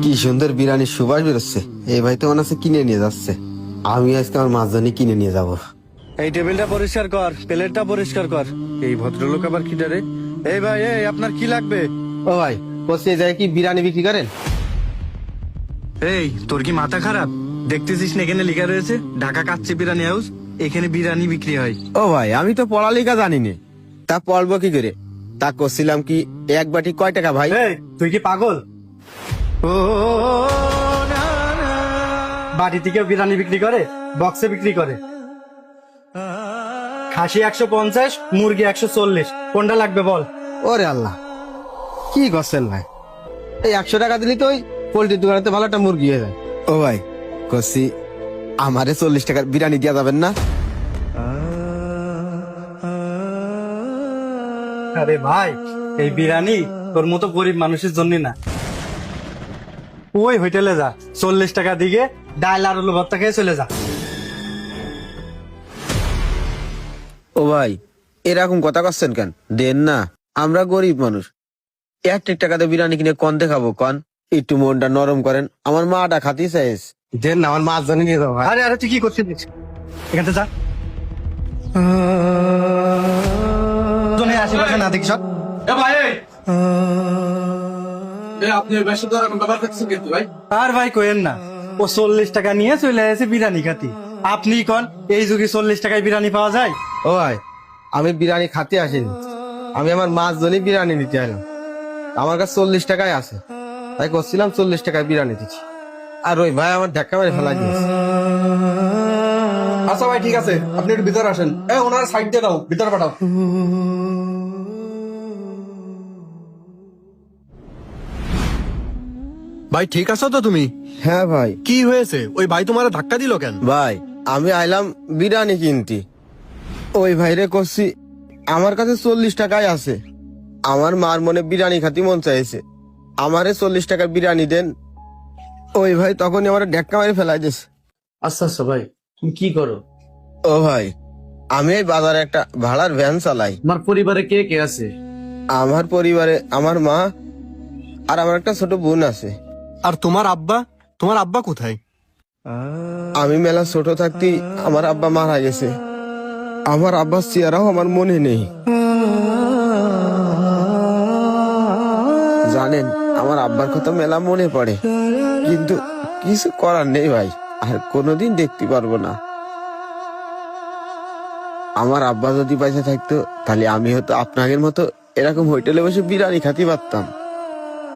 কি সুন্দর বিরিয়ানির সুবাস বেরোচ্ছে। এই ভাই তো মনে হচ্ছে কিনে নিয়ে যাচ্ছে। আমি আজকে আমার মাছজনই কিনে নিয়ে যাব। এই টেবিলটা পরিষ্কার কর, প্লেটটা পরিষ্কার কর। এই ভদ্রলোক আবার কি রে? এই ভাই, এই আপনার কি লাগবে? ও ভাই, বলছি এই জায়গায় কি বিরিয়ানি বিক্রি করেন? এই তোর কি মাথা খারাপ? দেখতেছিস না এখানে লেখা রয়েছে ঢাকা কাচ্চি বিরিয়ানি হাউস। এখানে বিরিয়ানি বিক্রি হয়। ও ভাই, আমি তো পড়ালেখা জানি না, তা পড়বো কি করে? তা করছিলাম কি, এক বাটি কয় টাকা ভাই? এই তুই কি পাগল? ও না, না। বাড়ি থেকে বিরিয়ানি বিক্রি করে, বক্সে বিক্রি করে। খাসি 150, মুরগি 140। কোনটা লাগবে বল? ওরে আল্লাহ, কি করছেন ভাই? এই 100 টাকা দিলি তো ওই পোল্ট্রির দোকানে ভালো একটা মুরগি হয়ে যায়। ও ভাই, করছি আমারে 40 টাকার বিরিয়ানি দেওয়া যাবেন না? আরে ভাই, এই বিরিয়ানি তোর মতো গরিব মানুষের জন্য না। ওই হোটেলে যা, 40 টাকা দিকে ডাল আর আলু ভর্তা খেয়ে চলে যা। ও ভাই, এরকম কথা করছেন কেন? দেন না, আমরা গরিব মানুষ। 1 টাকাতে বিরিয়ানি কিনে কন দেখাবো কন? একটু মনটা নরম করেন, আমার মাটা খাতি চাইস। দেন না, আমার মাছ জানি নিয়ে যাবো ভাই। আরে আরে তুই কি করছিস? এখান থেকে যা। আশেপাশে না দেখি সব। আর ভাই কোয়েন না, ও 40 টাকা নিয়ে চলে আসে বিরিয়ানি খাতি। আপনি কোন এই যুগে 40 টাকায় বিরিয়ানি পাওয়া যায়? ও ভাই, আমি বিরিয়ানি খাতে আসিনি, আমি আমার মাছ জনই বিরিয়ানি নিতে এলাম। আমার কাছে 40 টাকায় আছে, তাই করছিলাম 40 টাকায় বিরিয়ানি দিচ্ছি। আর ওই ভাই আমার ধাক্কা মেরে ফেলা দিয়েছে। আচ্ছা ভাই, ঠিক আছে, আপনি একটু ভিতরে আসেন। ওনার সাইড দিয়ে দাও, ভিতরে পাঠাও। ভাই ঠিক আছো তো তুমি? হ্যাঁ ভাই। কি হয়েছে? ওই ভাই তোমার ধাক্কা দিল কেন? ভাই, আমি আইলাম বিরিয়ানি কিনতে, ওই ভাইরে করছি আমার কাছে 40 টাকায় আছে, আমার মার মনে বিরিয়ানি খাতি মন চাইছে, আমারে 40 টাকার বিরিয়ানি দেন। ওই ভাই তখনই আমার ধাক্কা মেরে ফেলাই দিয়েছে। আচ্ছা আচ্ছা ভাই, তুমি কি করো? ও ভাই, আমি এই বাজারে একটা ভাড়ার ভ্যান চালাই। তোমার পরিবারে কে কে আছে? আমার পরিবারে আমার মা আর আমার একটা ছোট বোন আছে। আর তোমার আব্বা? তোমার আব্বা কোথায়? আমি মেলা ছোট থাকতে আমার আব্বা মারা গেছে, আমার আব্বার চেহারাও আমার মনে নেই। জানেন, আমার আব্বার কথা মেলা মনে পড়ে, কিন্তু কিছু করার নেই ভাই, আর কোনোদিন দেখতে পারবো না। আমার আব্বা যদি পয়সা থাকতো, তাহলে আমি হয়তো আপনাদের মতো এরকম হোটেলে বসে বিরিয়ানি খাতে পারতাম।